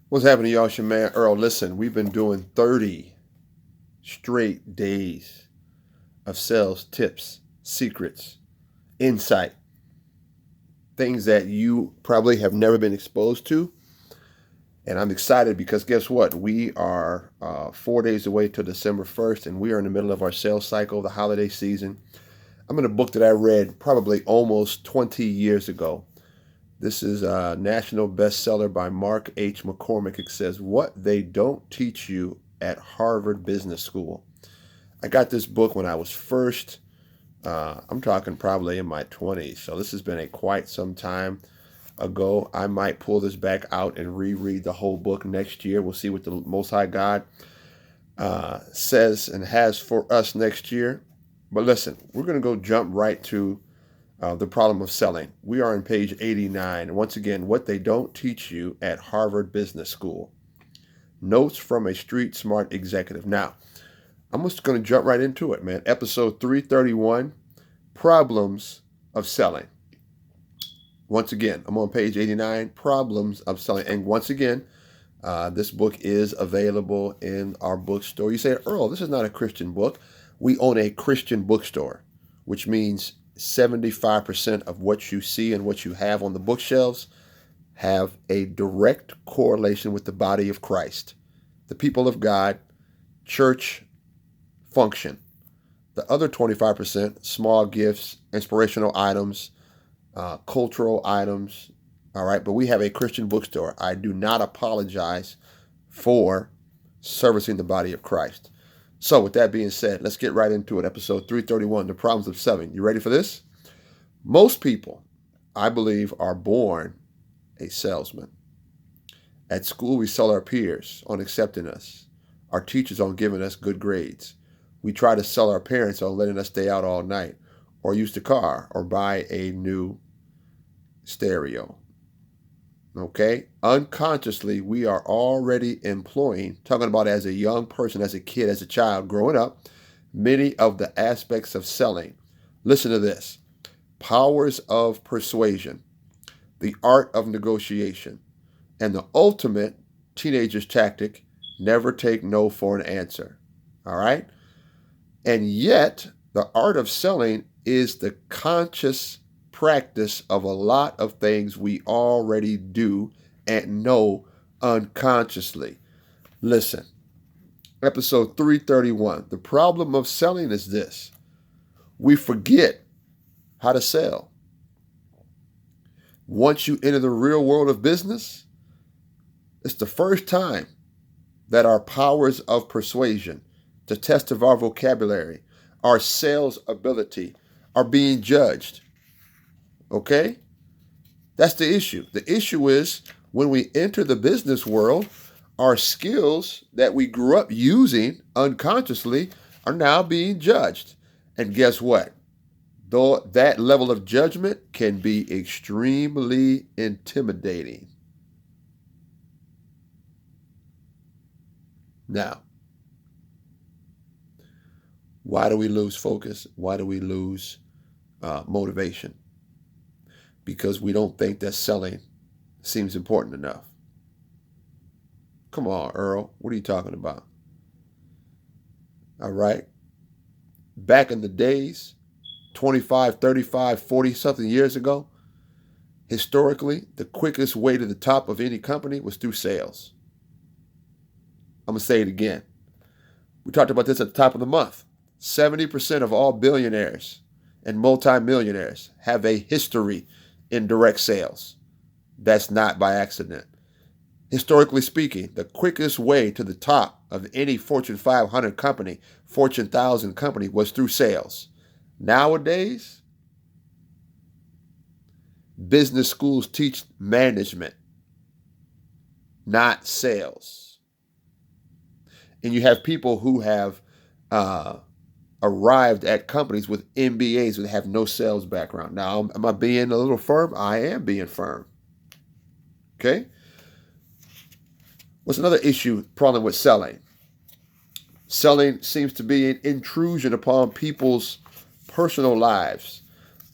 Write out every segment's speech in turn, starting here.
What's happening, y'all? It's your man Earl. Listen, we've been doing 30 straight days of sales tips, secrets, insight, things that you probably have never been exposed to. And I'm excited because guess what? We are 4 days away to December 1st, and we are in the middle of our sales cycle, the holiday season. I'm in a book that I read probably almost 20 years ago. This is a national bestseller by Mark H. McCormick. It says, What They Don't Teach You at Harvard Business School. I got this book when I was first, I'm talking probably in my 20s. So this has been quite some time ago. I might pull this back out and reread the whole book next year. We'll see what the Most High God says and has for us next year. But listen, we're going to go jump right to the problem of selling. We are on page 89. Once again, what they don't teach you at Harvard Business School. Notes from a street smart executive. Now, I'm just going to jump right into it, man. Episode 331, Problems of Selling. Once again, I'm on page 89, Problems of Selling. And once again, this book is available in our bookstore. You say, Earl, this is not a Christian book. We own a Christian bookstore, which means 75% of what you see and what you have on the bookshelves have a direct correlation with the body of Christ, the people of God, church function. The other 25%, small gifts, inspirational items, cultural items. All right, but we have a Christian bookstore. I do not apologize for servicing the body of Christ. So with that being said, let's get right into it. Episode 331, The Problems of Selling. You ready for this? Most people, I believe, are born a salesman. At school, we sell our peers on accepting us, our teachers on giving us good grades. We try to sell our parents on letting us stay out all night, or use the car, or buy a new stereo. Okay? Unconsciously, we are already employing, talking about as a young person, as a kid, as a child, growing up, many of the aspects of selling. Listen to this. Powers of persuasion, the art of negotiation, and the ultimate teenager's tactic, never take no for an answer. All right? And yet, the art of selling is the conscious practice of a lot of things we already do and know unconsciously. Listen, episode 331. The problem of selling is this: we forget how to sell. Once you enter the real world of business, it's the first time that our powers of persuasion, the test of our vocabulary, our sales ability are being judged. Okay? That's the issue. The issue is when we enter the business world, our skills that we grew up using unconsciously are now being judged. And guess what? Though that level of judgment can be extremely intimidating. Now, why do we lose focus? Why do we lose motivation? Because we don't think that selling seems important enough. Come on, Earl. What are you talking about? All right. Back in the days, 25, 35, 40 something years ago, historically, the quickest way to the top of any company was through sales. I'm going to say it again. We talked about this at the top of the month. 70% of all billionaires and multimillionaires have a history in direct sales. That's not by accident. Historically speaking, the quickest way to the top of any Fortune 500 company, Fortune 1000 company was through sales. Nowadays, business schools teach management, not sales. And you have people who have arrived at companies with MBAs that have no sales background. Now, am I being a little firm? I am being firm. Okay? What's another problem with selling? Selling seems to be an intrusion upon people's personal lives.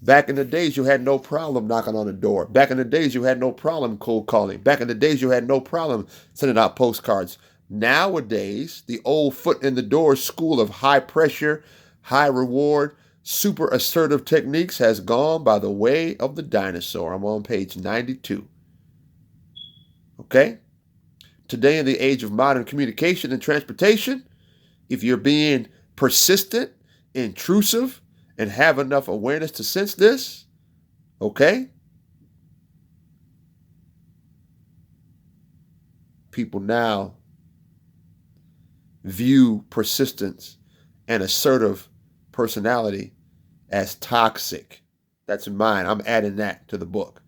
Back in the days, you had no problem knocking on the door. Back in the days, you had no problem cold calling. Back in the days, you had no problem sending out postcards. Nowadays, the old foot in the door school of high pressure, high reward, super assertive techniques has gone by the way of the dinosaur. I'm on page 92. Okay? Today, in the age of modern communication and transportation, if you're being persistent, intrusive, and have enough awareness to sense this, okay? People now view persistence and assertive personality as toxic. That's in mine. I'm adding that to the book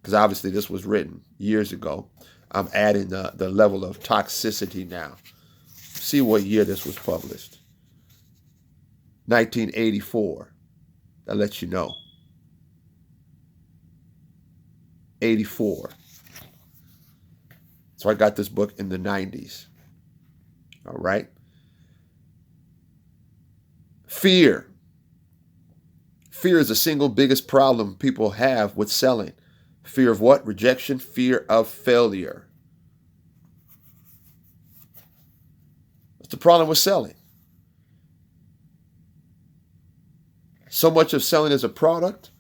because obviously this was written years ago. I'm adding the level of toxicity now. See what year this was published. 1984. That lets you know. 84. So I got this book in the 90s. All right. Fear. Fear is the single biggest problem people have with selling. Fear of what? Rejection. Fear of failure. What's the problem with selling? So much of selling is a product.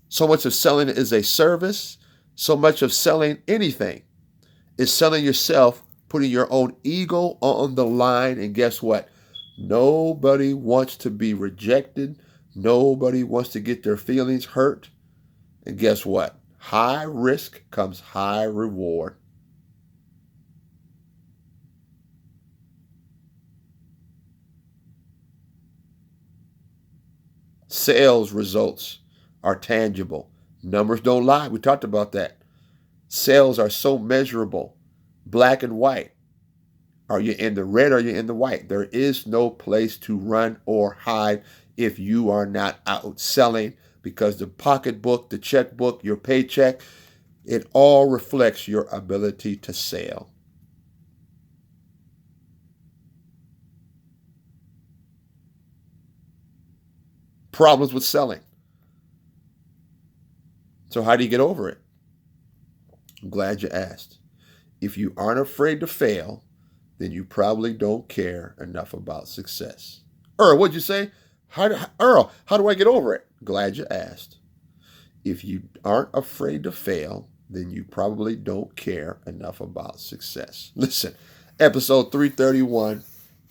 So much of selling is a service. So much of selling anything is selling yourself, putting your own ego on the line. And guess what? Nobody wants to be rejected. Nobody wants to get their feelings hurt. And guess what? High risk comes high reward. Sales results are tangible. Numbers don't lie. We talked about that. Sales are so measurable, black and white. Are you in the red or are you in the white? There is no place to run or hide if you are not out selling, because the pocketbook, the checkbook, your paycheck, it all reflects your ability to sell. Problems with selling. So how do you get over it? I'm glad you asked. If you aren't afraid to fail, then you probably don't care enough about success. Earl, what'd you say? Earl, how do I get over it? Glad you asked. If you aren't afraid to fail, then you probably don't care enough about success. Listen, episode 331,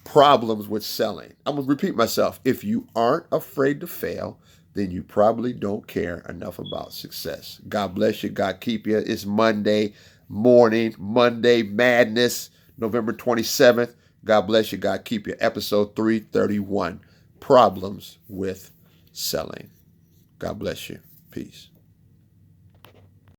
problems with selling. I'm going to repeat myself. If you aren't afraid to fail, then you probably don't care enough about success. God bless you. God keep you. It's Monday morning, Monday Madness, November 27th. God bless you. God keep you. Episode 331, problems with selling. God bless you. Peace.